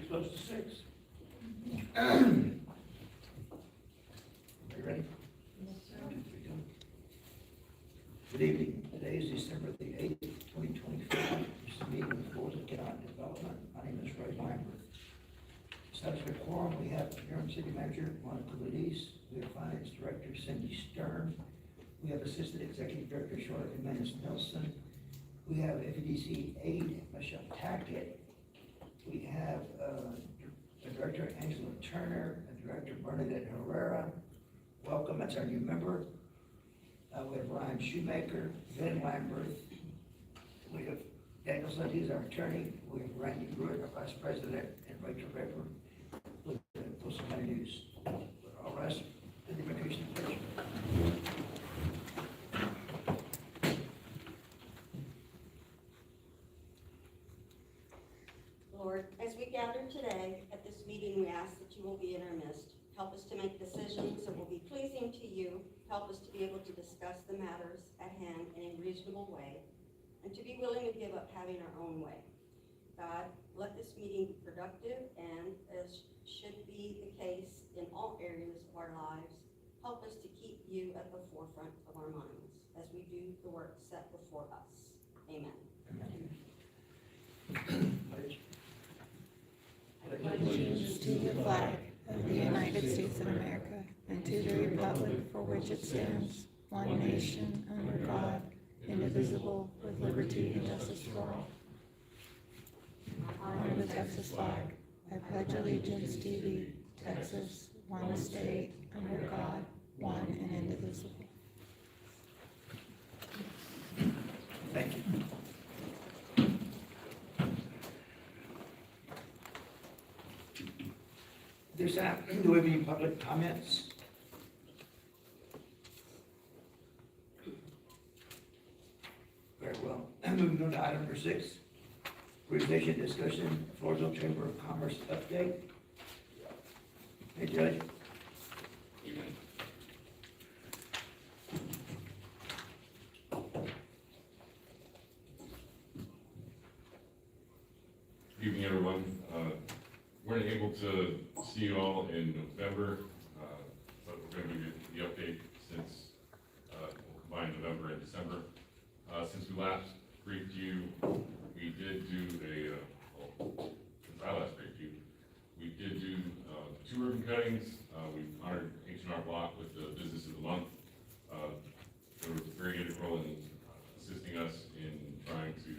close to 6. Are you ready? Good evening. Today is December the 8th, 2025. This is the meeting of the Floresville County Development. My name is Ray Lambert. Status of quorum, we have Interim City Manager Monica Luis. We have Finance Director Cindy Stern. We have Assistant Executive Director Charlotte Jimenez Nelson. We have FEDC aide Michelle Tackett. We have Director Angela Turner and Director Bernadette Herrera. Welcome, that's our new member. We have Ryan Shoemaker, Ben Lambert. We have Daniel Sutton, who's our attorney. We have Randy Brewer, our Vice President, and Rachel Pepper. Look at Postal County News. All rest, the immigration picture. Lord, as we gather today at this meeting, we ask that you will be in our midst. Help us to make decisions that will be pleasing to you. Help us to be able to discuss the matters at hand in a reasonable way, and to be willing to give up having our own way. God, let this meeting be productive, and as should be the case in all areas of our lives, help us to keep you at the forefront of our minds as we do the work set before us. Amen. Allegiance to the flag of the United States of America and to the republic for which it stands, one nation, under God, indivisible, with liberty and justice for all. I honor the Texas flag. I pledge allegiance to thee, Texas, one state, under God, one and indivisible. Thank you. Do we have any public comments? Very well. Moving on to item number 6, revision discussion, Floresville Chamber of Commerce update. Hey, Judge. Good evening, everyone. We're able to see you all in November, but we're going to give you the update since we'll combine November and December. Since we last briefed you, we did do since I last briefed you, we did do 2 ribbon cuttings. We honored H&R Block with the Business of the Month. They were very integral in assisting us in trying to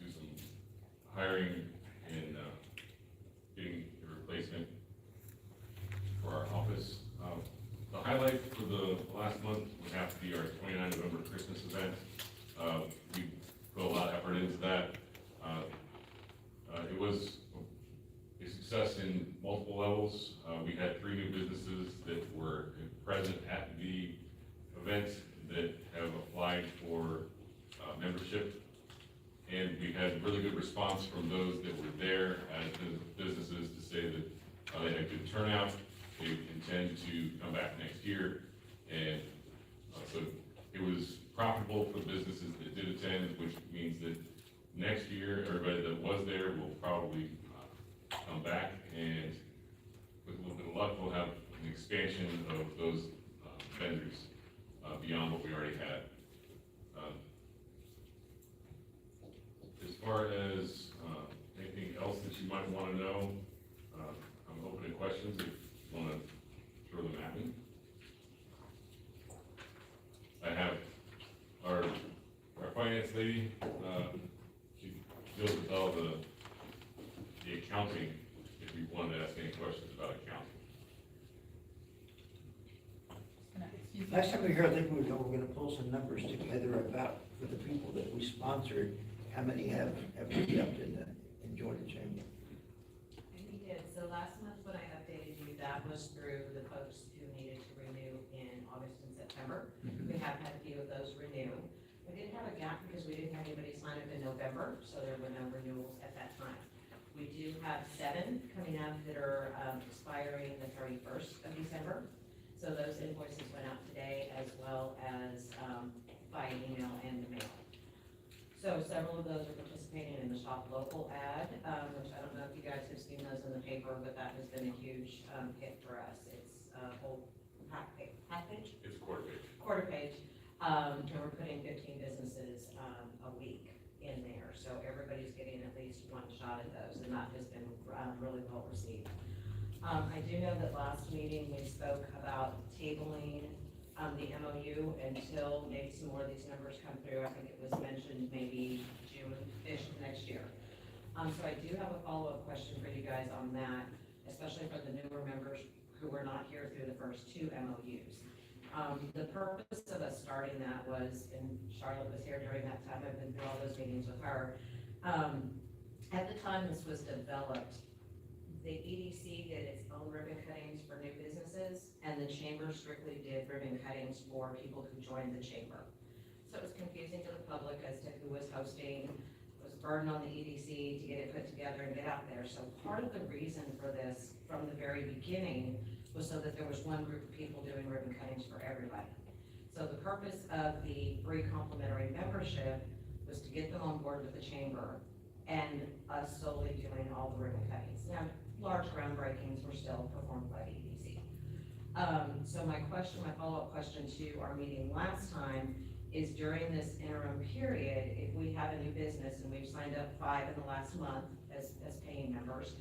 do some hiring and getting a replacement for our office. The highlight for the last month would have to be our 29 November Christmas event. We put a lot of effort into that. It was a success in multiple levels. We had 3 new businesses that were present at the event that have applied for membership. And we had really good response from those that were there as businesses to say that they had good turnout. They intend to come back next year. And so it was profitable for the businesses that did attend, which means that next year, everybody that was there will probably come back. And with a little bit of luck, we'll have an expansion of those vendors beyond what we already had. As far as anything else that you might want to know, I'm open to questions if you want to throw them at me. I have our finance lady, she deals with all the accounting, if you wanted to ask any questions about accounting. Last time we heard, I think we were going to pull some numbers together about for the people that we sponsored, how many have re-upped and enjoyed the chamber. We did. So last month when I updated you, that was through the folks who needed to renew in August and September. We have had a few of those renew. We did have a gap because we didn't have anybody sign up in November, so there were no renewals at that time. We do have 7 coming up that are expiring the 31st of December. So those invoices went out today, as well as by email and the mail. So several of those are participating participating in the Shop Local ad, which I don't know if you guys have seen those in the paper, but that has been a huge, hit for us. It's a whole half page? It's quarter page. Quarter page, and we're putting 15 businesses, a week in there. So everybody's getting at least one shot at those, and that has been, really well received. I do know that last meeting we spoke about tabling the MOU until maybe some more of these numbers come through. I think it was mentioned maybe June-ish of next year. So I do have a follow-up question for you guys on that, especially for the newer members who were not here through the first two MOUs. The purpose of us starting that was, and Charlotte was here during that time, I've been through all those meetings with her. At the time this was developed, the EDC did its own ribbon cuttings for new businesses, and the chamber strictly did ribbon cuttings for people who joined the chamber. So it was confusing to the public as to who was hosting. It was a burden on the EDC to get it put together and get out there. So part of the reason for this from the very beginning was so that there was one group of people doing ribbon cuttings for everybody. So the purpose of the free complimentary membership was to get them on board with the chamber and us solely doing all the ribbon cuttings. Now, large groundbreakings were still performed by the EDC. So my follow-up question to our meeting last time is during this interim period, if we have a new business and we've signed up 5 in the last month as paying members,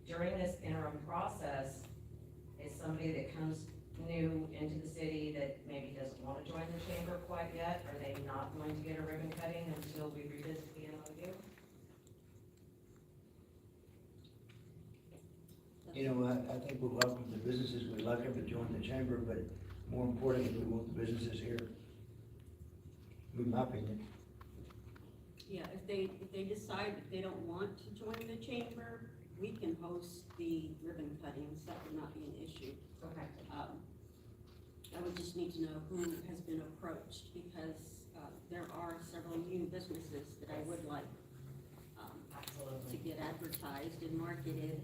during this interim process, is somebody that comes new into the city that maybe doesn't want to join the chamber quite yet, are they not going to get a ribbon cutting until we revisit the MOU? You know, I think we welcome the businesses, we'd like them to join the chamber, but more importantly, we want the businesses here. In my opinion. Yeah, if they decide that they don't want to join the chamber, we can host the ribbon cuttings, that would not be an issue. Okay. I would just need to know who has been approached, because, there are several new businesses that I would like, to Absolutely. get advertised and marketed.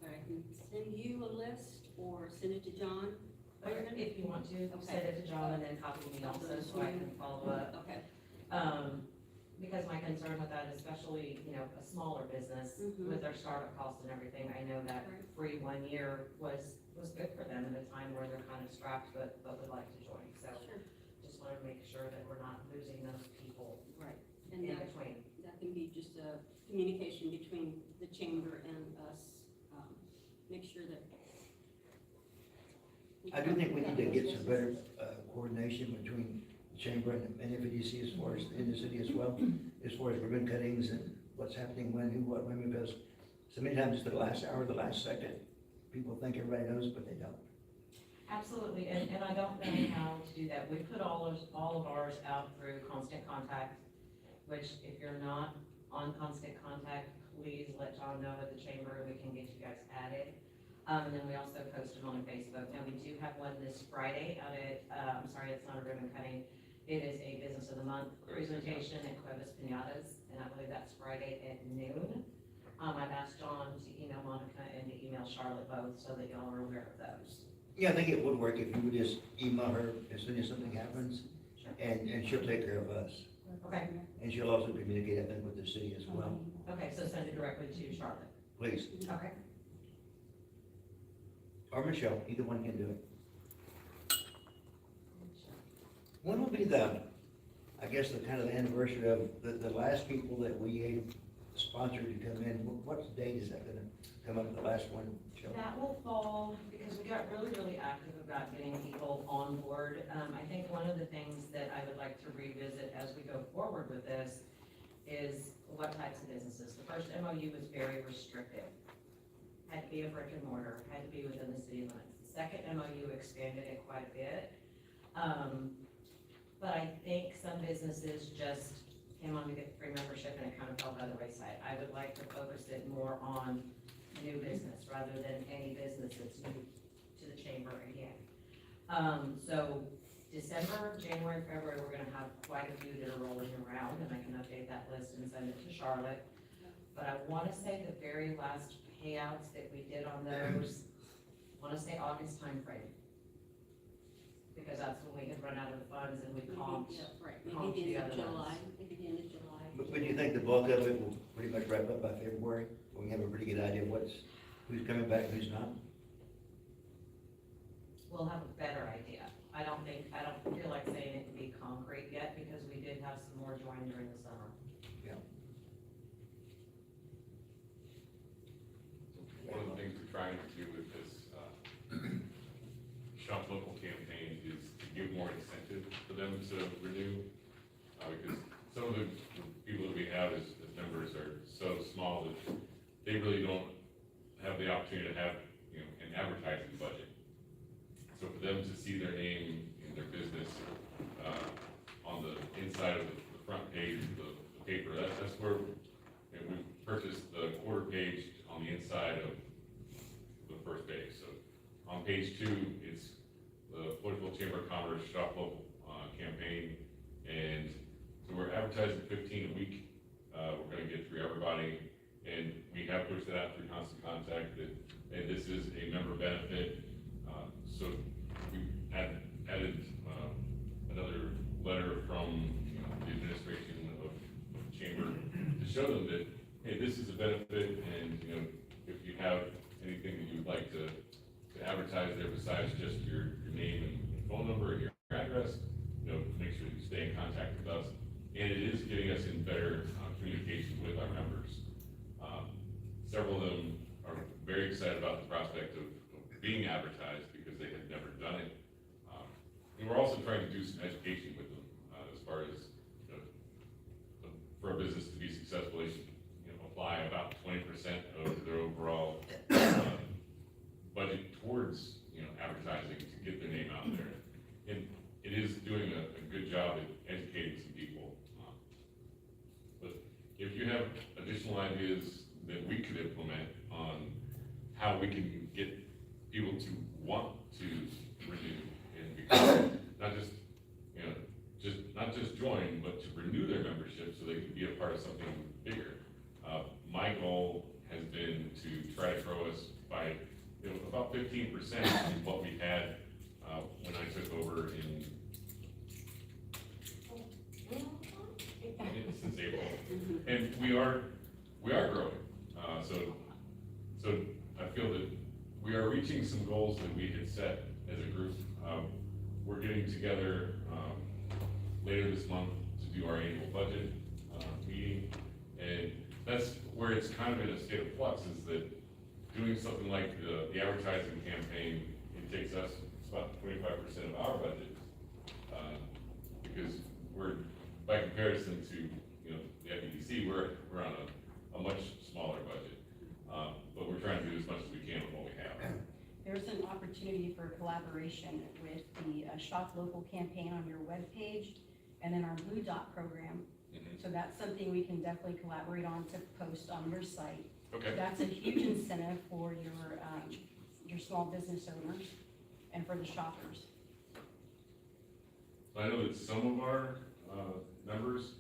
But I can send you a list or send it to John. If you want to, send it to John and then copy me also so I can follow up. Okay. Because my concern with that, especially, a smaller business Mhm. with their startup costs and everything, I know that Right. free 1 year was good for them at a time where they're kind of strapped but would like to join. So Sure. just want to make sure that we're not losing those people Right. And in that between. can be just a communication between the chamber and us, make sure that. I do think we need to get some better, coordination between the chamber and FEDC as far as in the city as well, as far as ribbon cuttings and what's happening when, who, what, when, because so many times it's the last hour, the last second. People think everybody knows, but they don't. Absolutely, and I don't know how to do that. We put all of ours out through Constant Contact, which if you're not on Constant Contact, please let John know at the chamber, and we can get you guys added. And then we also post them on Facebook. Now, we do have one this Friday out at, I'm sorry, it's not a ribbon cutting. It is a Business of the Month presentation at Cuevas Pinatas, and I believe that's Friday at noon. I've asked John to email Monica and to email Charlotte both so that y'all are aware of those. Yeah, I think it would work if you would just email her as soon as something happens, Sure. and she'll take care of us. Okay, And she'll also communicate, I think, with the city as well. okay, so send it directly to Charlotte. Please, Okay. or Michelle, either one can do it. When will be the, I guess, the kind of the anniversary of the last people that we sponsored to come in? What date is that gonna come up, the last one, Michelle? That will fall, because we got really active about getting people on board. I think one of the things that I would like to revisit as we go forward with this is what types of businesses. The first MOU was very restrictive. Had to be a brick and mortar, had to be within the city limits. The second MOU expanded it quite a bit. But I think some businesses just came on to get free membership and it kind of fell by the wayside. I would like to focus it more on new business rather than any business that's new to the chamber again. So December, January, February, we're gonna have quite a few that are rolling around, and I can update that list and send it to Charlotte. But I wanna say the very last payouts that we did on those, I wanna say August timeframe. Because that's when we had run out of the funds and we comped. Yeah, right, comped maybe the the end other of ones. July, maybe the end of July. think the bulk of it will pretty much wrap up by February? We have a pretty good idea of who's coming back, who's not? We'll have a better idea. I don't feel like saying it can be concrete yet, because we did have some more join during the summer. One of the things we're trying to do with this, Shop Local campaign is to give more incentive for them to renew. Because some of the people that we have as members are so small that they really don't have the opportunity to have, an advertising budget. So for them to see their name in their business, on the inside of the front page of the paper, that's where, we purchased the quarter page on the inside of the first page. So on page 2, it's the Floresville Chamber of Commerce Shop Local campaign, and so we're advertising 15 a week. We're going to get through everybody, and we have pushed it out through Constant Contact that, and this is a member benefit. So we added another letter from the administration of the chamber to show them that, hey, this is a benefit, and if you have anything that you'd like to advertise there besides just your name and phone number and your address, make sure you stay in contact with us. And it is getting us in better communication with our members. Several of them are very excited about the prospect of being advertised because they had never done it. And we're also trying to do some education with them as far as for a business to be successful, they should apply about 20% of their overall budget towards advertising to get their name out there. And it is doing a good job at educating some people. But if you have additional ideas that we could implement on how we can get people to want to renew and become, not just join, but to renew their membership so they can be a part of something bigger. My goal has been to try to grow us by about 15% is what we had when I took over since April, and we are growing. So I feel that we are reaching some goals that we had set as a group. We're getting together later this month to do our annual budget meeting, and that's where it's kind of in a state of flux, is that doing something like the advertising campaign, it takes us about 25% of our budget, because we're, by comparison to the FEDC, we're on a much smaller budget, but we're trying to do as much as we can with what we have. There's an opportunity for collaboration with the Shop Local campaign on your webpage, and then our Blue Dot program. Mm-hmm. So that's something we can definitely collaborate on to post on your site. Okay. That's a huge incentive for your small business owners and for the shoppers. I know that some of our members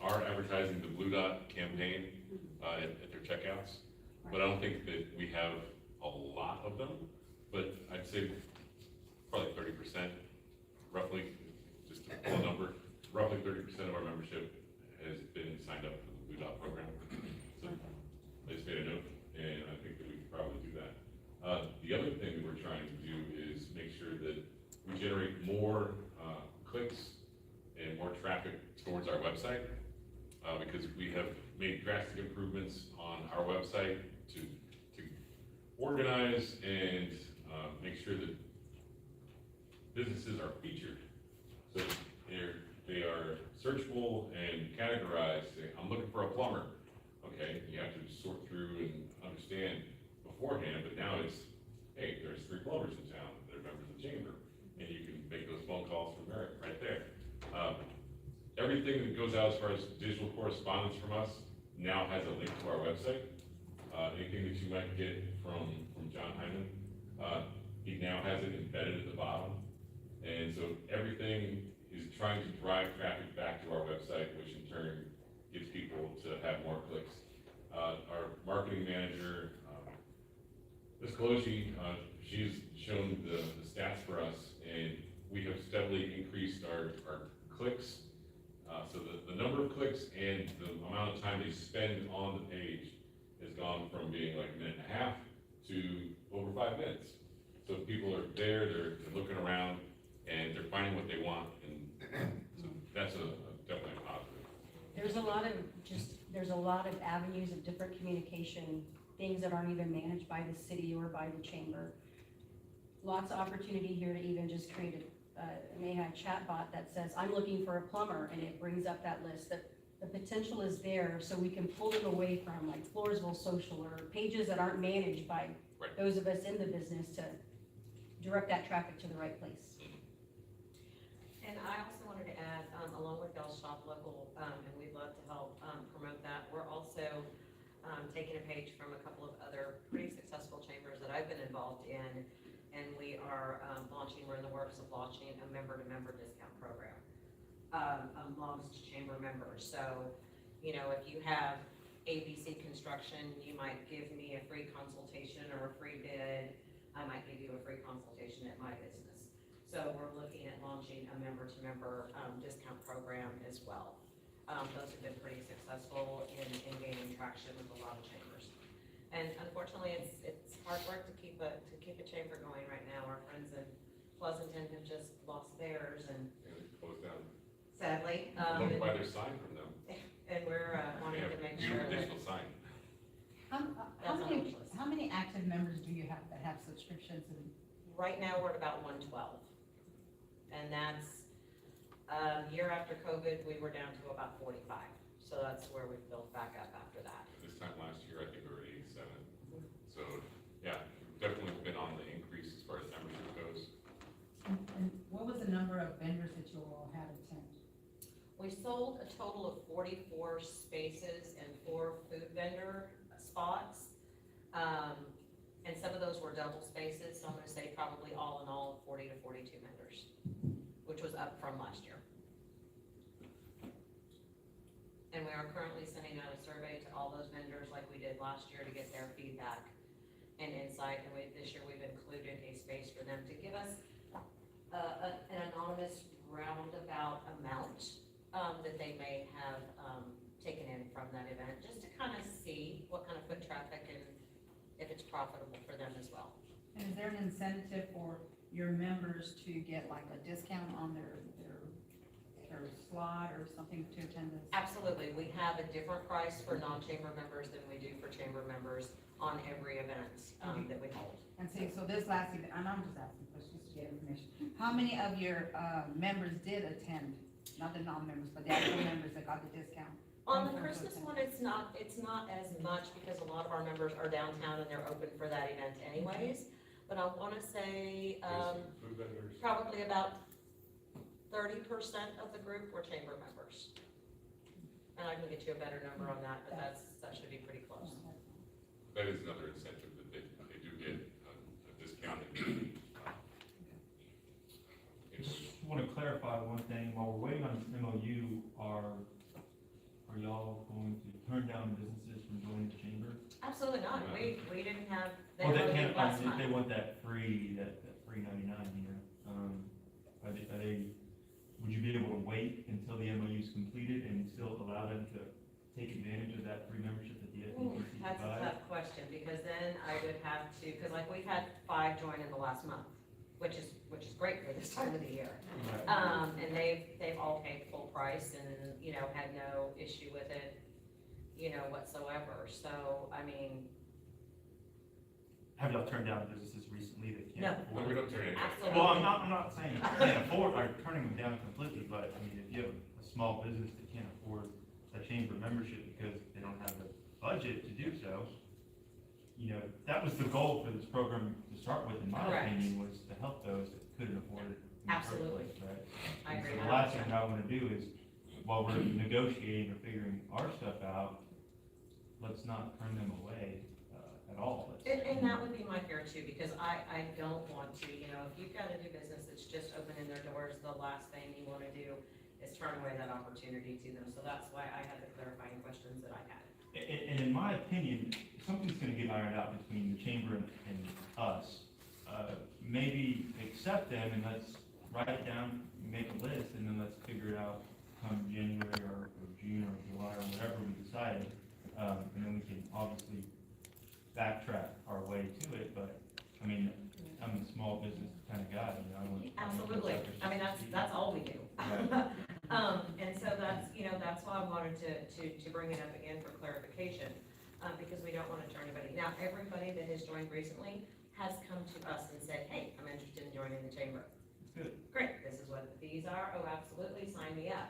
are advertising the Blue Dot campaign at their checkouts, but I don't think that we have a lot of them, but I'd say probably 30%, roughly, just a full number, roughly 30% of our membership has been signed up for the Blue Dot program. So I just made a note, and I think that we could probably do that. The other thing that we're trying to do is make sure that we generate more clicks and more traffic towards our website, because we have made drastic improvements on our website to organize and make sure that businesses are featured. So they are searchable and categorized. I'm looking for a plumber. Okay, you have to sort through and understand beforehand, but now it's, hey, there's 3 plumbers in town that are members of the chamber, and you can make those phone calls from there, right there. Everything that goes out as far as digital correspondence from us now has a link to our website. Anything that you might get from John Hyman, he now has it embedded at the bottom. And so everything is trying to drive traffic back to our website, which in turn gets people to have more clicks. Our marketing manager, Ms. Koloshi, she's shown the stats for us, and we have steadily increased our clicks. So the number of clicks and the amount of time they spend on the page has gone from being like a minute and a half to over 5 minutes. So people are there, they're looking around, and they're finding what they want, and so that's definitely a positive. There's a lot of avenues of different communication, things that aren't even managed by the city or by the chamber. Lots of opportunity here to even just create an AI chatbot that says, I'm looking for a plumber, and it brings up that list. The potential is there, so we can pull them away from like Floresville Social or pages that aren't managed by Right. those of us in the business to direct that traffic to the right place. And I also wanted to add, along with y'all's Shop Local, and we'd love to help promote that, we're also taking a page from a couple of other pretty successful chambers that I've been involved in, and we are we're in the works of launching a member-to-member discount program amongst chamber members. So, you know, if you have ABC Construction, you might give me a free consultation or a free bid. I might give you a free consultation at my business. So we're looking at launching a member-to-member discount program as well. Those have been pretty successful in gaining traction with a lot of chambers. And unfortunately, it's hard work to keep a chamber going right now. Our friends in Pleasanton have just lost theirs, and Close down. sadly, Look by their sign from them. and we're wanting to make sure that Additional sign. that's on the wish list. How many active members do you have that have subscriptions and? Right now, we're at about 112. And that's, year after COVID, we were down to about 45. So that's where we've built back up after that. This time last year, I think we were at 87. So, yeah, we've definitely been on the increase as far as membership goes. And what was the number of vendors that you all had attend? We sold a total of 44 spaces and 4 food vendor spots. And some of those were double spaces, so I'm gonna say probably all in all, 40 to 42 vendors, which was up from last year. And we are currently sending out a survey to all those vendors like we did last year to get their feedback and insight. And this year we've included a space for them to give us an anonymous roundabout amount that they may have taken in from that event, just to kind of see what kind of foot traffic and if it's profitable for them as well. And is there an incentive for your members to get like a discount on their slot or something to attend this? Absolutely, we have a different price for non-chamber members than we do for chamber members on every event that we hold. And see, so this last event, and I'm just asking questions to get information. How many of your members did attend? Not the non-members, but the actual members that got the discount? On the Christmas one, it's not as much because a lot of our members are downtown and they're open for that event anyways. But I wanna say, Food vendors. probably about 30% of the group were chamber members. And I can get you a better number on that, but that should be pretty close. That is another incentive that they do get a discounted. Just want to clarify one thing, while we're waiting on this MOU, are y'all going to turn down businesses from joining the chamber? Absolutely not, we didn't have, Well, they can't, last if they month. want that free 99, you know, are they, would you be able to wait until the MOU is completed and still allow them to take advantage of that free membership that the Ooh, FDPC that's a provides? tough question, because then I would have to, because like we've had 5 join in the last month, which is great for this time of the year. Right. And they've all paid full price and, you know, had no issue with it, you know, whatsoever. So, I mean, Have y'all turned down businesses recently that No. can't Well, afford? we don't turn it. absolutely. Well, I'm not saying you can't afford, or turning them down completely, but I mean, if you have a small business that can't afford a chamber membership because they don't have the budget to do so, you know, that was the goal for this program to start with, in my Correct. opinion, was to help those that couldn't afford it. in the first Absolutely. place, right? I And agree. so the last thing I wanna do is, while we're negotiating or figuring our stuff out, let's not turn them away, at all. And that would be my fear too, because I don't want to, you know, if you've got a new business that's just opening their doors, the last thing you wanna do is turn away that opportunity to them. So that's why I had the clarifying questions that I had. And in my opinion, something's gonna get ironed out between the chamber and us. Maybe accept them and let's write it down, make a list, and then let's figure it out come January or June or July or whatever we decided. And then we can obviously backtrack our way to it, but, I mean, I'm a small business kind of guy, you know. Absolutely, I mean, that's all we do. Right. And so that's, you know, that's why I wanted to bring it up again for clarification, because we don't want to turn anybody. Now, everybody that has joined recently has come to us and said, hey, I'm interested in joining the chamber. Good. Great, this is what the fees are, oh, absolutely, sign me up.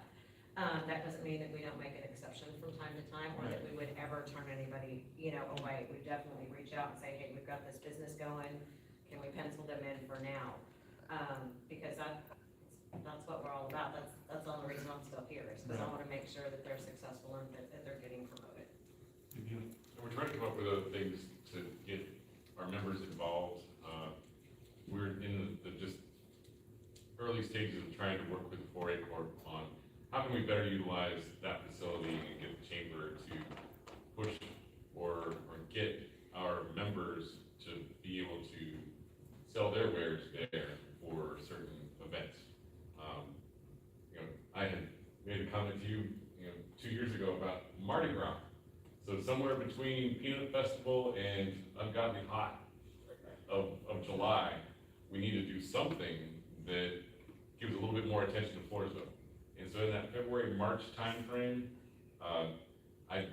That doesn't mean that we don't make an exception from time to time, or that we would ever turn anybody, you know, away. We definitely reach out and say, hey, we've got this business going, can we pencil them in for now? Because that's what we're all about, that's the only reason I'm still here, is because I wanna make sure that they're successful and that they're getting promoted. Good deal. And we're trying to come up with other things to get our members involved. We're in the just early stages of trying to work with the 4A Corp on how can we better utilize that facility and get the chamber to push or get our members to be able to sell their wares there for certain events. You know, I had made a comment to you, 2 years ago about Mardi Gras. So somewhere between Peanut Festival and Ungodly Hot of July, we need to do something that gives a little bit more attention to Floresville. And so in that February, March timeframe, I'd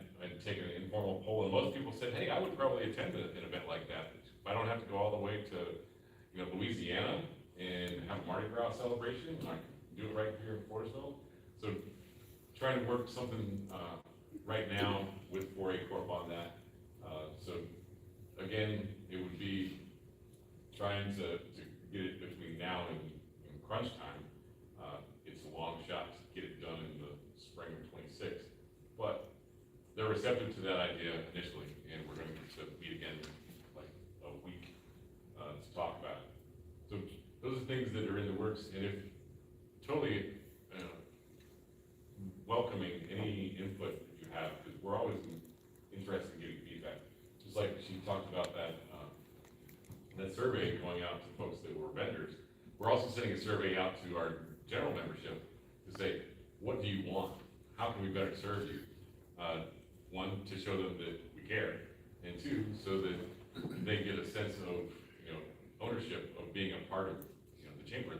taken an informal poll, and most people said, hey, I would probably attend an event like that. If I don't have to go all the way to, Louisiana and have a Mardi Gras celebration, I can do it right here in Floresville. So trying to work something right now with 4A Corp on that. So again, it would be trying to get it between now and crunch time. It's a long shot to get it done in the spring of '26, but they're receptive to that idea initially, and we're going to meet again in like a week to talk about it. So those are things that are in the works, and if totally welcoming any input that you have, because we're always interested in getting feedback. Just like she talked about that survey going out to folks that were vendors, we're also sending a survey out to our general membership to say, what do you want? How can we better serve you? One, to show them that we care, and two, so that they get a sense of, ownership of being a part of, the chamber,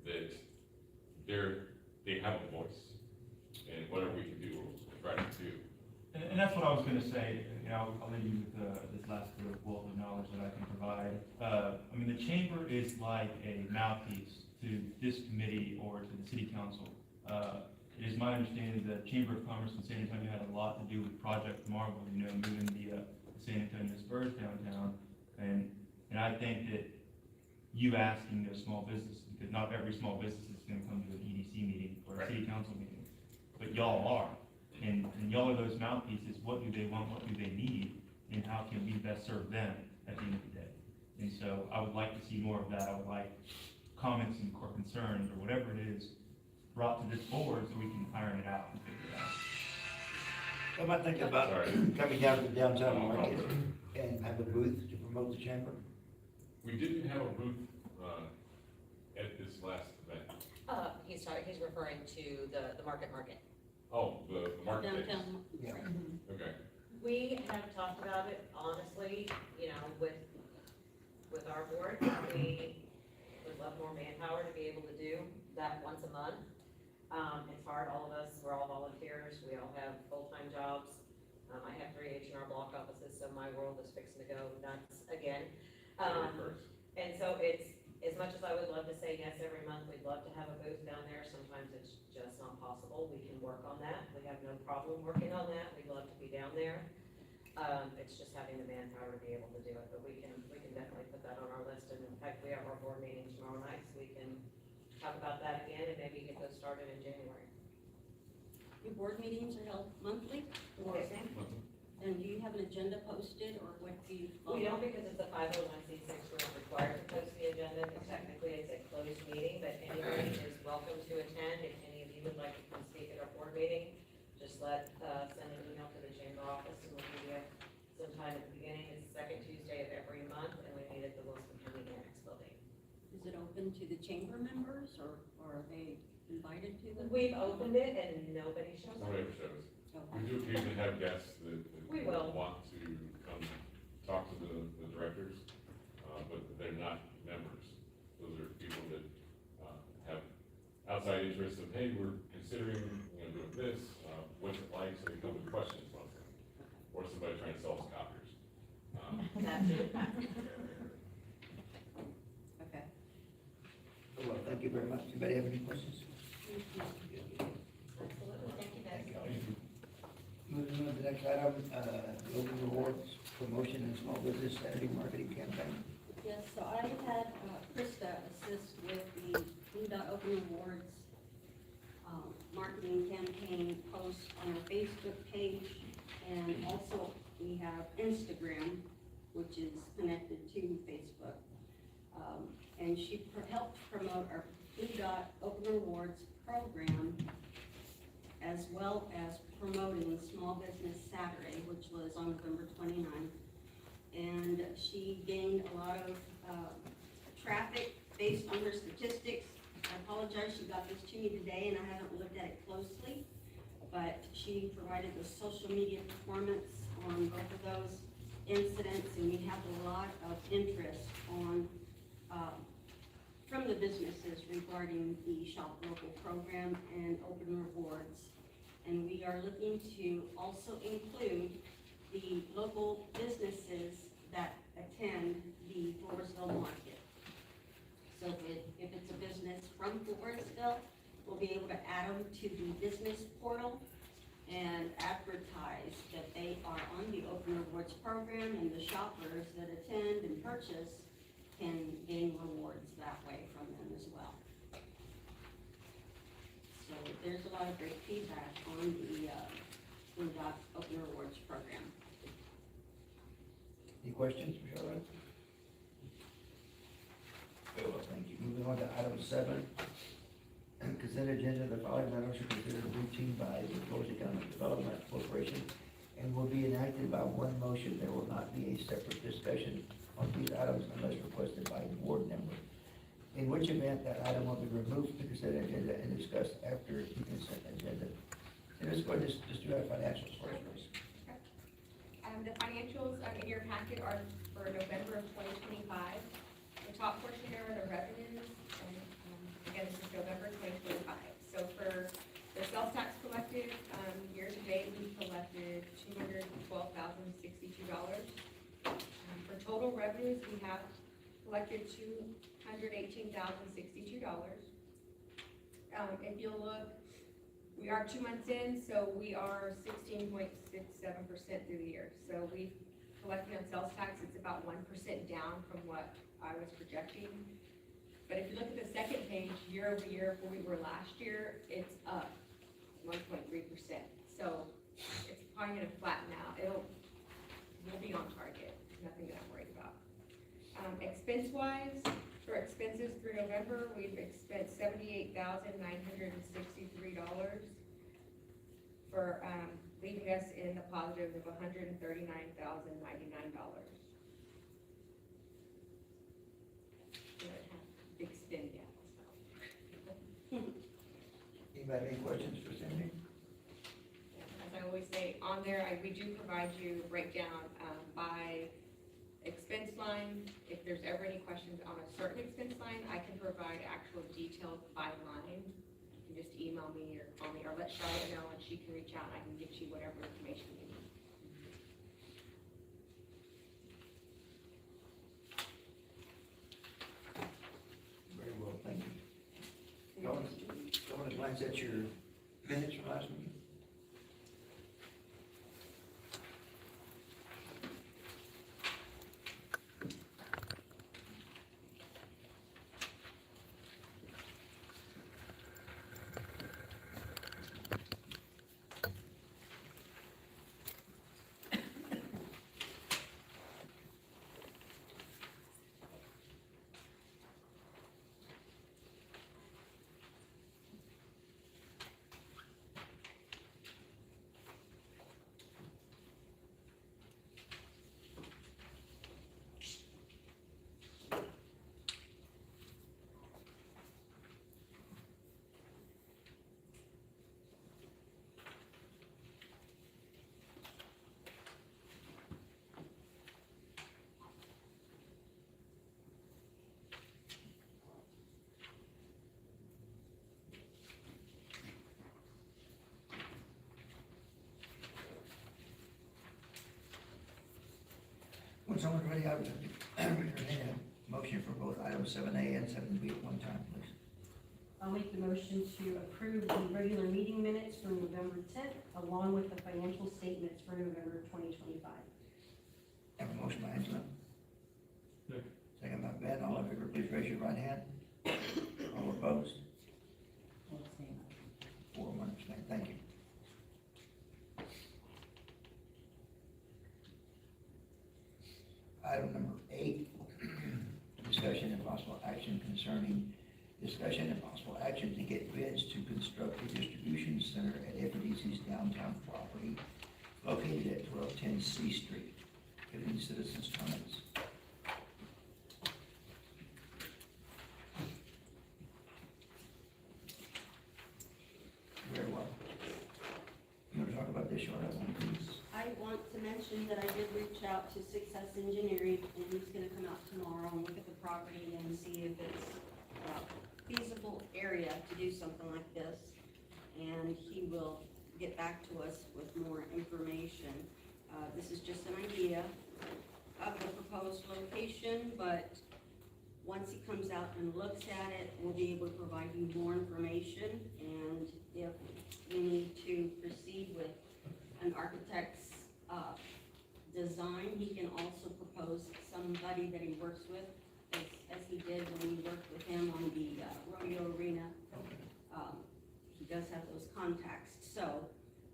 that they have a voice, and whatever we can do, we'll try to do. And that's what I was gonna say, I'll leave you with this last bit of wealth of knowledge that I can provide. I mean, the chamber is like a mouthpiece to this committee or to the city council. It is my understanding that Chamber of Commerce in San Antonio had a lot to do with Project Marvel, moving the San Antonio Spurs downtown. And I think that you asking those small businesses, because not every small business is gonna come to an EDC meeting or a city council meeting, but y'all are. And y'all are those mouthpieces. What do they want? What do they need? And how can we best serve them at the end of the day? And so I would like to see more of that. I would like comments or concerns or whatever it is brought to this board so we can iron it out and figure it out. I might think about coming down to the downtown market and have a booth to promote the chamber. We didn't have a booth at this last event. He's referring to the market. Oh, the market days. Downtown. Yeah. Okay. We have talked about it, honestly, with our board. We would love more manpower to be able to do that once a month. It's hard, all of us, we're all volunteers, we all have full-time jobs. I have 3 H&R Block offices, so my world is fixing to go nuts again. And so it's, as much as I would love to say yes every month, we'd love to have a booth down there, sometimes it's just not possible. We can work on that, we have no problem working on that, we'd love to be down there. It's just having the manpower to be able to do it, but we can definitely put that on our list, and in fact, we have our board meeting tomorrow night, so we can talk about that again, and maybe get those started in January. Your board meetings are held monthly, or, Yes, ma'am. and do you have an agenda posted, or what do you? We don't, because it's a 501c6, we're required to post the agenda, but technically it's a closed meeting, but anybody is welcome to attend. If any of you would like to come speak at our board meeting, just send an email to the chamber office, and we'll give you some time at the beginning. It's the second Tuesday of every month, and we meet at the Wilson County Annex Building. Is it open to the chamber members, or are they invited to them? We've opened it and nobody shows up. Nobody ever shows. Okay. We do occasionally have guests that We will. want to come talk to the directors, but they're not members. Those are people that, have outside interests of, hey, we're considering, doing this, what's it like, so they come with questions mostly. Or somebody trying to sell us copiers. That's it. Okay. Well, thank you very much. Anybody have any questions? Absolutely, thank you guys. Moving on to the next item, the Open Rewards Promotion and Small Business Saturday Marketing Campaign. Yes, so I had Krista assist with the Blue Dot Open Rewards marketing campaign post on our Facebook page, and also we have Instagram, which is connected to Facebook. And she helped promote our Blue Dot Open Rewards program, as well as promoting Small Business Saturday, which was on November 29th. And she gained a lot of traffic based on her statistics. I apologize, she got this to me today and I haven't looked at it closely, but she provided the social media performance on both of those incidents, and we have a lot of interest on, from the businesses regarding the Shop Local program and Open Rewards. And we are looking to also include the local businesses that attend the Floresville market. So if it's a business from Floresville, we'll be able to add them to the business portal and advertise that they are on the Open Rewards program, and the shoppers that attend and purchase can gain rewards that way from them as well. So there's a lot of great feedback on the Blue Dot Open Rewards program. Any questions for Charlotte? Very well, thank you. Moving on to item 7. Consent agenda, the following matters are considered routine by the Florida Economic Development Corporation and will be enacted by one motion. There will not be a separate discussion on these items unless requested by a board member. In which event, that item will be removed from the consent agenda and discussed after the consent agenda. And let's go ahead and just do our financials first, please. The financials in your packet are for November of 2025. The top portion there are the revenues, and again, this is November 2025. So for the sales tax collected, year to date, we've collected $212,062. For total revenues, we have collected $218,062. If you'll look, we are 2 months in, so we are 16.67% through the year. So we've collected on sales tax, it's about 1% down from what I was projecting. But if you look at the second page, year over year, where we were last year, it's up 1.3%. So it's probably gonna flatten out. We'll be on target, nothing that I'm worried about. Expense-wise, for expenses through November, we've spent $78,963 for, leaving us in the positive of $139,099. Big spend yet, so. Anybody have any questions for Cindy? As I always say, on there, we do provide you a breakdown, by expense line. If there's ever any questions on a certain expense line, I can provide actual details by line. You can just email me or call me, or let Charlotte know, and she can reach out, and I can get you whatever information you need. Very well, thank you. Y'all want to glance at your minutes from last meeting? When someone's ready, I would entertain a motion for both items 7A and 7B at one time, please. I'll make the motion to approve the regular meeting minutes for November 10th, along with the financial statements for November 2025. Have a motion by Angela. Second. Second by Ben. All in favor, please raise your right hand. All opposed? 4, 1 abstain. Thank you. Item number 8, discussion and possible action concerning discussion and possible action to get bids to construct a distribution center at FDC's downtown property located at 1210 C Street. Any citizens' comments? Very well. You want to talk about this, Shorty, please? I want to mention that I did reach out to Success Engineering, and he's gonna come out tomorrow and look at the property and see if it's a feasible area to do something like this. And he will get back to us with more information. This is just an idea of the proposed location, but once he comes out and looks at it, we'll be able to provide you more information. And if we need to proceed with an architect's design, he can also propose somebody that he works with, as he did when we worked with him on the rodeo arena. He does have those contacts, so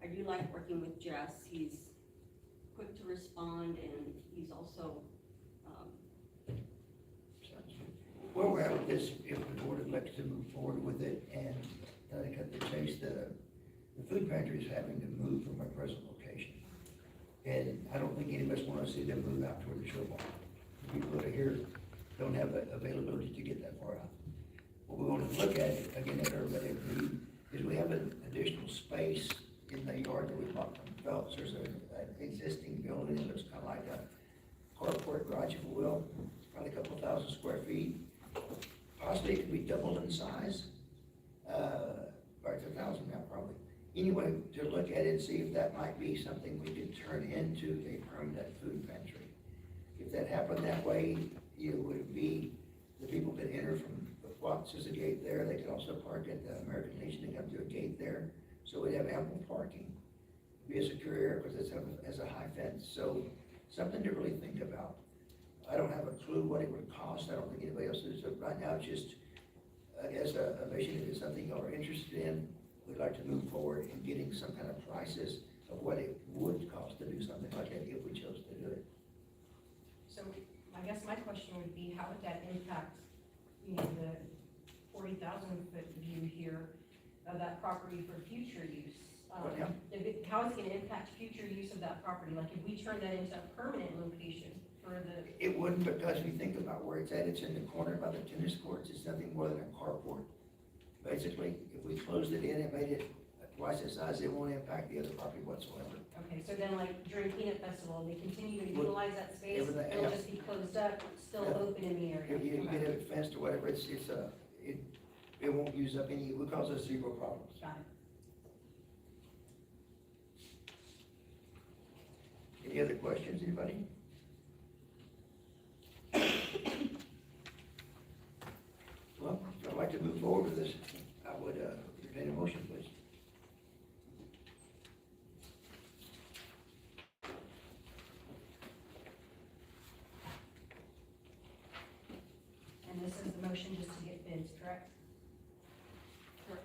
I do like working with Jess. He's quick to respond, and he's also, Where we're at with this, if the board elects to move forward with it and cut the chase, the food pantry is having to move from our present location. And I don't think any of us want to see them move out toward the show barn. People that are here don't have the availability to get that far out. What we're going to look at, again, at everybody agreed, is we have an additional space in the yard that we bought from Phelps. There's an existing building that looks kind of like a carport garage, if you will, probably a couple thousand square feet. Possibly it could be doubled in size, or it's 1,000 now probably. Anyway, to look at it and see if that might be something we could turn into a permanent food pantry. If that happened that way, it would be, the people could enter from Watts, there's a gate there, they could also park at the American Legion, they come to a gate there, so we'd have ample parking. Be a secure area because it has a high fence, so something to really think about. I don't have a clue what it would cost, I don't think anybody else does, so right now it's just, I guess, a mission. If it's something y'all are interested in, we'd like to move forward in getting some kind of prices of what it would cost to do something like that if we chose to do it. So I guess my question would be, how would that impact, you know, the 40,000 foot view here of that property for future use? Yeah. How is it gonna impact future use of that property? Like if we turn that into a permanent location for the, It wouldn't, because if you think about where it's at, it's in the corner by the tennis courts, it's nothing more than a carport. Basically, if we closed it in and made it twice the size, it won't impact the other property whatsoever. okay, so then like during Peanut Festival, they continue to utilize that space, Everything, it'll yeah. just be closed up, still Yeah. open in the area? You Okay. get it fenced or whatever, it won't use up any, it would cause us zero problems. Got it. Any other questions, anybody? Well, if I'd like to move forward with this, I would entertain a motion, please. And this is the motion just to get bids, correct? Correct.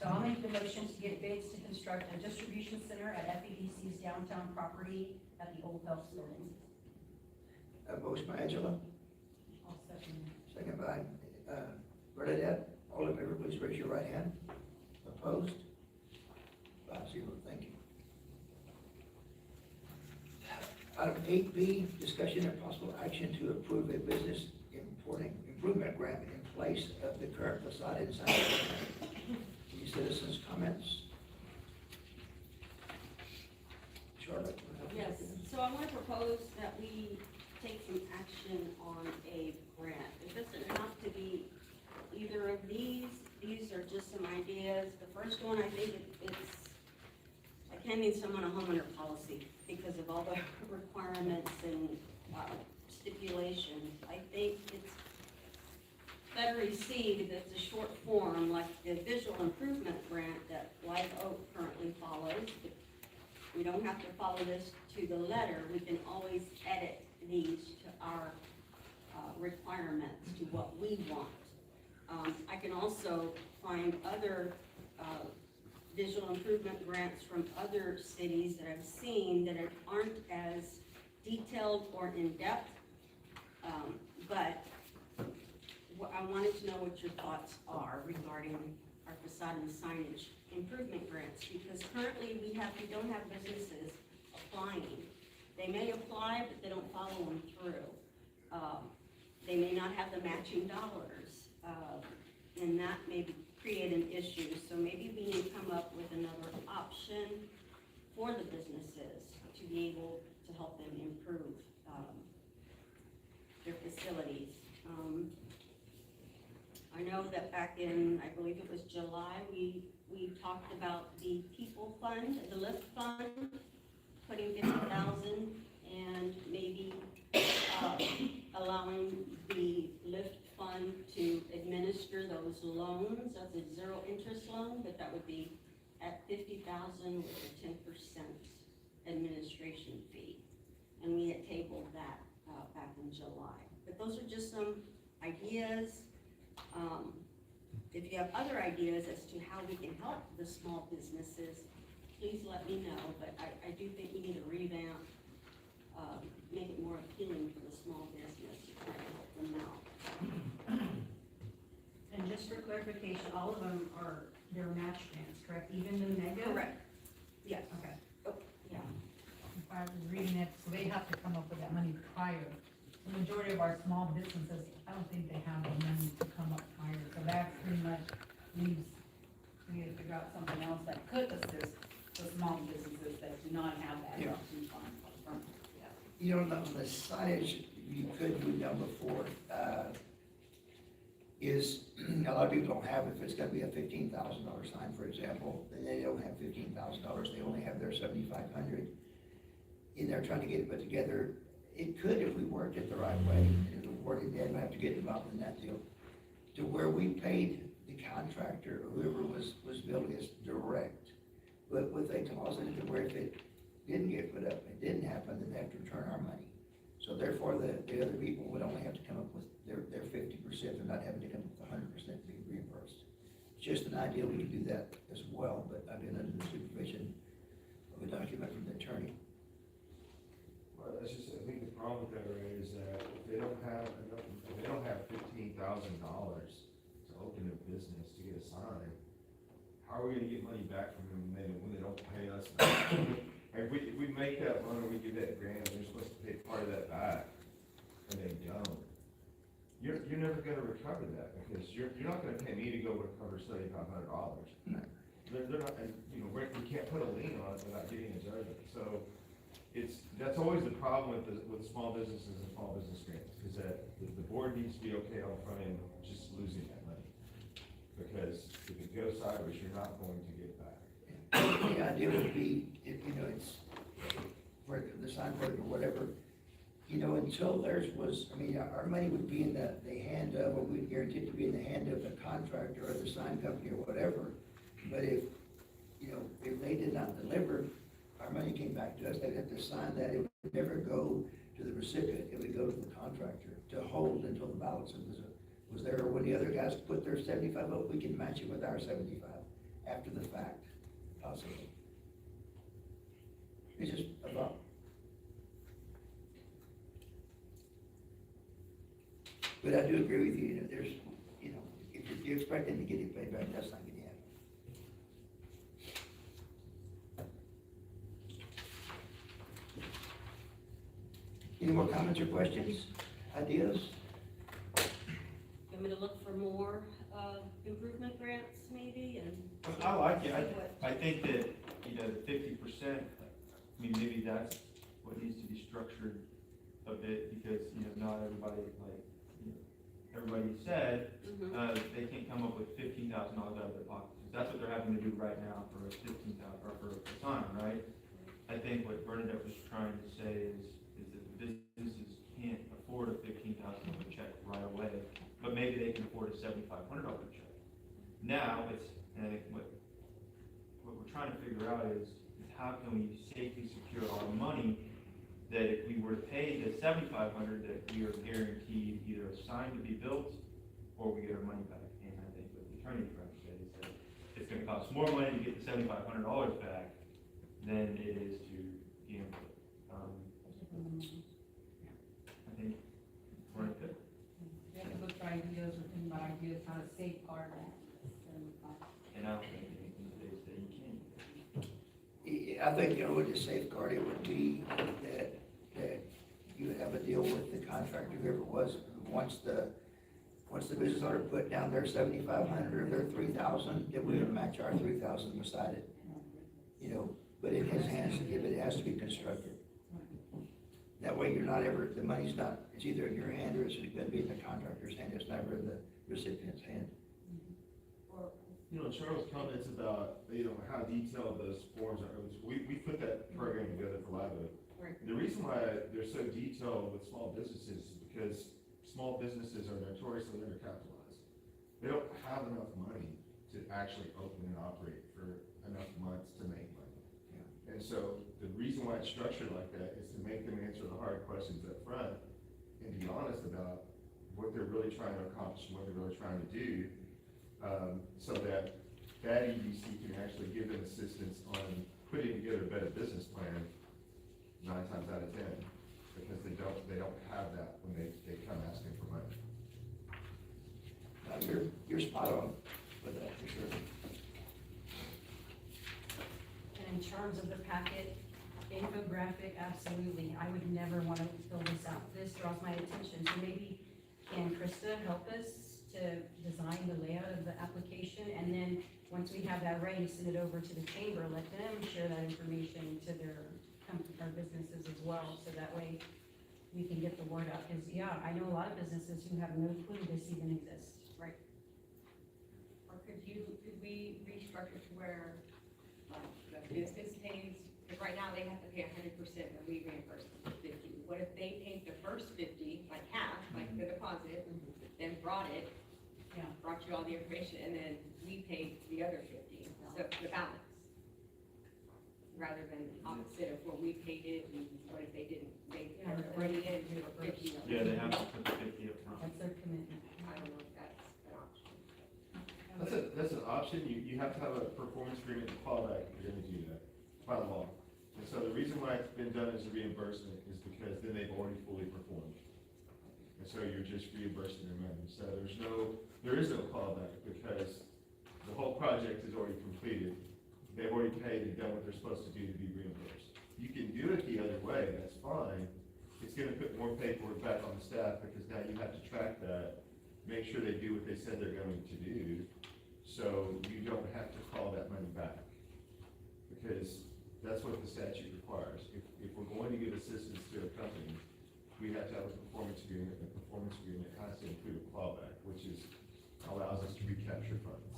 So I'll make the motion to get bids to construct a distribution center at FEDC's downtown property at the old Phelps building. A motion by Angela, I'll second that. second by Bernadette. All in favor, please raise your right hand. Opposed? 5-0, thank you. Item 8B, discussion and possible action to approve a business improvement grant in place of the current facade and signage. Any citizens' comments? Charlotte? yes, so I want to propose that we take some action on a grant. It doesn't have to be either of these are just some ideas. The first one, I think it's like handing someone a homeowner policy because of all the requirements and stipulations. I think it's better received as a short form, like the visual improvement grant that Live Oak currently follows. We don't have to follow this to the letter. We can always edit these to our requirements, to what we want. I can also find other visual improvement grants from other cities that I've seen that aren't as detailed or in-depth. But I wanted to know what your thoughts are regarding our facade and signage improvement grants, because currently we don't have businesses applying. They may apply, but they don't follow them through. They may not have the matching dollars, and that may create an issue. So maybe we need to come up with another option for the businesses to be able to help them improve their facilities. I know that back in, I believe it was July, we talked about the people fund, the lift fund, putting 50,000 and maybe allowing the lift fund to administer those loans as a zero interest loan, but that would be at 50,000 with a 10% administration fee. And we had tabled that back in July. But those are just some ideas. If you have other ideas as to how we can help the small businesses, please let me know. But I do think we need to revamp, make it more appealing for the small business to try to help them out. And just for clarification, all of them they're match grants, correct? Even the mega? Correct. Yes. Okay. Yeah. If I was reading it, so they have to come up with that money prior. The majority of our small businesses, I don't think they have the money to come up prior, so that pretty much leaves, we need to figure out something else that could assist the small businesses that do not have that Yeah. option fund from, yeah. You know, on the signage, you could do number 4, is, a lot of people don't have, if it's gonna be a $15,000 sign, for example, then they don't have $15,000, they only have their $7,500. And they're trying to get it put together. It could, if we worked it the right way, and the board did have to get involved in that deal, to where we paid the contractor, or whoever was building this direct, but with a clause in it to where if it didn't get put up, it didn't happen, then they have to return our money. So therefore, the other people would only have to come up with their 50%, they're not having to come up with 100% being reimbursed. It's just an idea, we can do that as well, but I've been under the supervision of a document from the attorney. Well, that's just, I think the problem with that, Ray, is that if they don't have enough, if they don't have $15,000 to open a business to get a sign, how are we gonna get money back from them when they don't pay us? If we make that loan, or we give that grant, and they're supposed to pay part of that back, and they don't, you're never gonna recover that, because you're not gonna pay me to go recover $7,500. No. They're not, and, you know, we can't put a lien on it without getting a judgment, so that's always the problem with small businesses and small business grants, is that the board needs to be okay on the front end just losing that money. Because if it goes sideways, you're not going to get it back. The idea would be, if, you know, it's for the sign for it or whatever, you know, until theirs was, I mean, our money would be in the hand of, or we'd guarantee it to be in the hand of the contractor or the sign company or whatever. But if, you know, if they did not deliver, our money came back to us, they'd have to sign that, it would never go to the recipient, it would go to the contractor to hold until the balance was there, or when the other guys put their 75 up, we can match it with our 75 after the fact, possibly. It's just a thought. But I do agree with you, you know, there's, you know, if you're expecting to get it paid back, that's not gonna happen. Any more comments or questions, ideas? You want me to look for more improvement grants maybe, and? I like it, see what- I think that, you know, the 50%, I mean, maybe that's what needs to be structured a bit, because, you know, not everybody, like, you know, everybody said, Mhm. they can't come up with $15,000 out of their pocket. That's what they're having to do right now for a 15,000, or for a sign, right? I think what Bernadette was trying to say is that the businesses can't afford a $15,000 check right away, but maybe they can afford a $7,500 check. Now, and I think what we're trying to figure out is how can we safely secure our money, that if we were to pay the $7,500, that we are guaranteed either a sign to be built, or we get our money back. And I think what the attorney was trying to say is that it's gonna cost more money to get the $7,500 back than it is to gamble. I think we're in good. We have to look for ideas, or think about ideas, how to safeguard that. And I don't think anything today that you can. I think, with the safeguard, it would be that you have a deal with the contractor, whoever it was, once the business owner put down their 7,500 or their 3,000, that we would match our 3,000 beside it. But in his hands, if it has to be constructed. That way you're not ever, the money's not, it's either in your hand or it's gonna be in the contractor's hand, it's never in the recipient's hand. Charles' comments about, how detailed those forms are, we put that program together for Live Oak. Right. The reason why they're so detailed with small businesses is because small businesses are notoriously undercapitalized. They don't have enough money to actually open and operate for enough months to make money. And so the reason why it's structured like that is to make them answer the hard questions up front and be honest about what they're really trying to accomplish and what they're really trying to do, so that EDC can actually give them assistance on putting together a better business plan 9 times out of 10, because they don't have that when they come asking for money. You're spot on with that, for sure. And in terms of the packet, infographic, absolutely, I would never want to fill this out. This draws my attention, so maybe can Krista help us to design the layout of the application? And then, once we have that ready, send it over to the chamber, let them share that information to our businesses as well, so that way we can get the word out. Because, I know a lot of businesses who have no clue this even exists. Right. Or could we restructure to where, the business pays, because right now they have to pay 100%, but we reimburse them 50. What if they paid the first 50, like half, like the deposit, then brought you all the information, and then we paid the other 50, so the balance? Rather than opposite of what we paid it, and what if they didn't, they bring it in to 50. Yeah, they have to put the 50 up front. That's their commitment. I don't know if that's an option. That's an option. You have to have a performance agreement to callback if you're gonna do that, by law. And so the reason why it's been done as a reimbursement is because then they've already fully performed. And so you're just reimbursing their money. So there is no callback, because the whole project is already completed. They've already paid and done what they're supposed to do to be reimbursed. You can do it the other way, that's fine. It's gonna put more paperwork back on the staff, because now you have to track that, make sure they do what they said they're going to do, so you don't have to call that money back. Because that's what the statute requires. If we're going to give assistance to a company, we have to have a performance agreement. The performance agreement has to include a clawback, which allows us to recapture funds.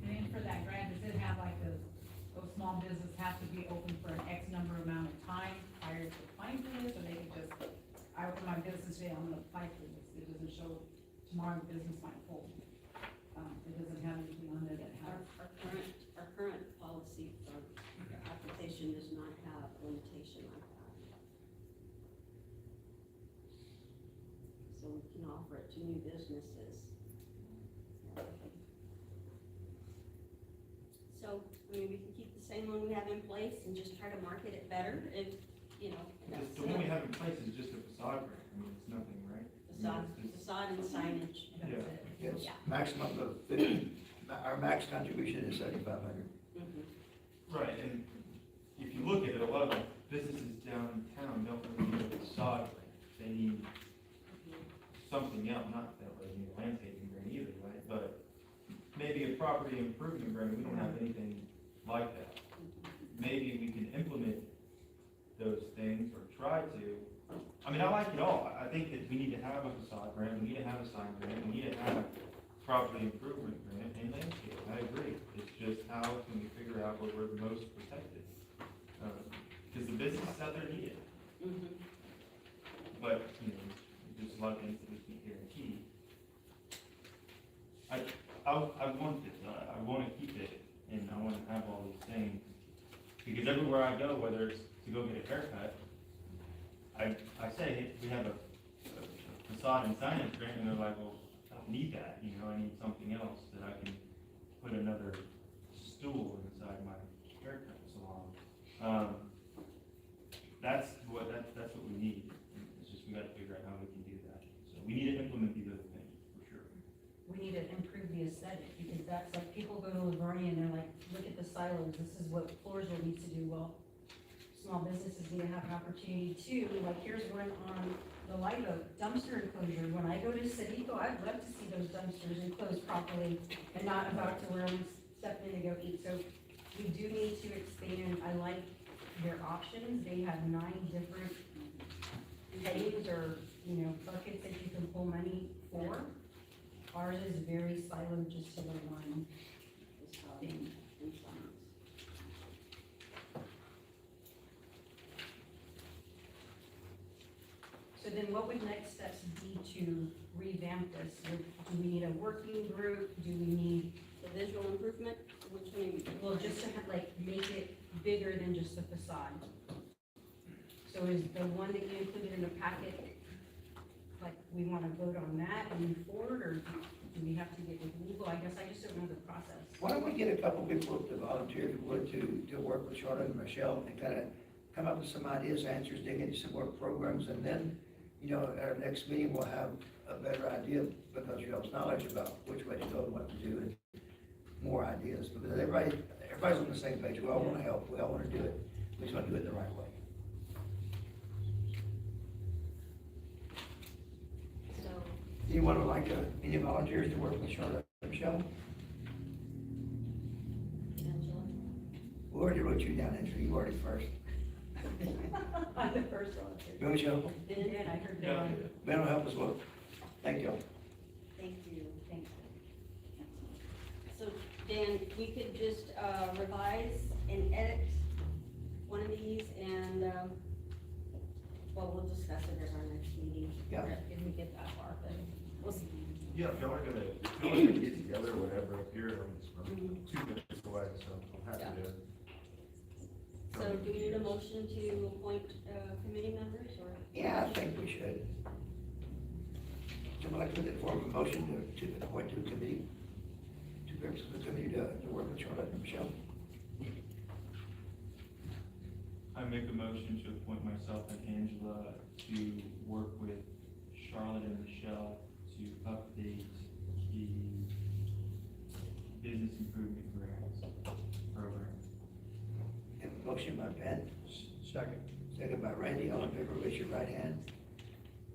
And then for that grant, does it have like those small businesses have to be open for an X number amount of time prior to applying for this, or they can just, I open my business today, I'm gonna apply for this, it doesn't show tomorrow the business might fold. It doesn't have anything on there that has. Our current policy for application does not have a limitation like that. So we can offer it to new businesses. So, we can keep the same one we have in place and just try to market it better if, that's The one we have in place is just a facade grant. I mean, it's nothing, right? facade and signage. Yeah. Yes, Yeah. maximum of 50, our max contribution is 7,500. Mhm. Right, and if you look at it, a lot of the businesses downtown don't really need a facade grant. They need something else, not that they need a landscaping grant either, right? But maybe a property improvement grant, we don't have anything like that. Maybe we can implement those things or try to, I mean, I like it all. I think that we need to have a facade grant, we need to have a sign grant, we need to have a property improvement grant and landscape. I agree. It's just how can we figure out where we're the most protected? Because the businesses out there need it. Mhm. But, you know, there's a lot of things that we can't guarantee. I want it, I want to keep it, and I want to have all these things. Because everywhere I go, whether it's to go get a haircut, I say, hey, we have a facade and signage grant, and they're like, well, I don't need that, you know, I need something else that I can put another stool inside my haircut salon. That's what we need. It's just, we gotta figure out how we can do that. So we need to implement these other things, for sure. We need to improve the aesthetic, because that's like, people go to Livonia and they're like, look at the silos, this is what Floresville needs to do. Well, small businesses need to have an opportunity too, like here's one on the Live Oak dumpster enclosure. When I go to Sadico, I'd love to see those dumpsters enclosed properly and not about to where I'm stepping in to go eat. So we do need to expand. I like their options. They have 9 different headings or, you know, buckets that you can pull money for. Ours is very siloed just to the one thing. So then what would next steps be to revamp this? Do we need a working group? Do we need, The visual improvement, which one? well, just to have, like, make it bigger than just the facade? So is the one that you included in the packet, like, we wanna vote on that and move forward, or do we have to get with legal? I guess I just don't know the process. Why don't we get a couple people to volunteer if you would to work with Charlotte and Michelle and kind of come up with some ideas, answers, dig into some work programs, and then, you know, at our next meeting, we'll have a better idea because you have knowledge about which way to go and what to do and more ideas. Because everybody's on the same page. We all want to help. We all want to do it. We just want to do it the right way. So, Anyone would like any volunteers to work with Charlotte and Michelle? Angela? We already wrote you down, Andrew. You already first. I'm the first volunteer. Go, Michelle. And I heard Yeah. that. Ben will help us well. Thank you. Thank you. Thanks. So, Dan, we could just revise and edit one of these and, well, we'll discuss it at our next meeting. Yeah. If we get that far, but We'll see. Yeah, if y'all are gonna get together or whatever up here, I'm 2 minutes away, so I'm happy to. So do we need a motion to appoint committee members or? Yeah, I think we should. Someone like to put it forward a motion to appoint to a committee, two members of the committee to work with Charlotte and Michelle. I make a motion to appoint myself and Angela to work with Charlotte and Michelle to update the business improvement grants program. Have a motion by Ben. Second. Second by Randy. All in favor, raise your right hand.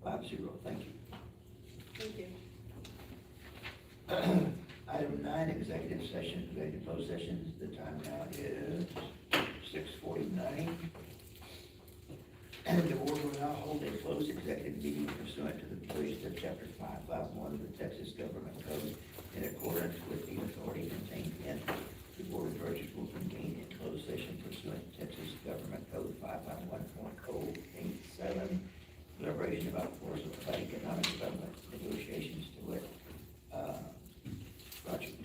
5-0. Thank you. Thank you. Item 9, executive session, executive closed sessions. The time now is 6:49. And the board will now hold a closed executive meeting pursuant to the provisions of Chapter 551 of the Texas Government Code in accordance with the authority contained in the Board of Directors will convene in closed session pursuant to Texas Government Code 551.087, deliberation about Floresville economic development negotiations to wit, project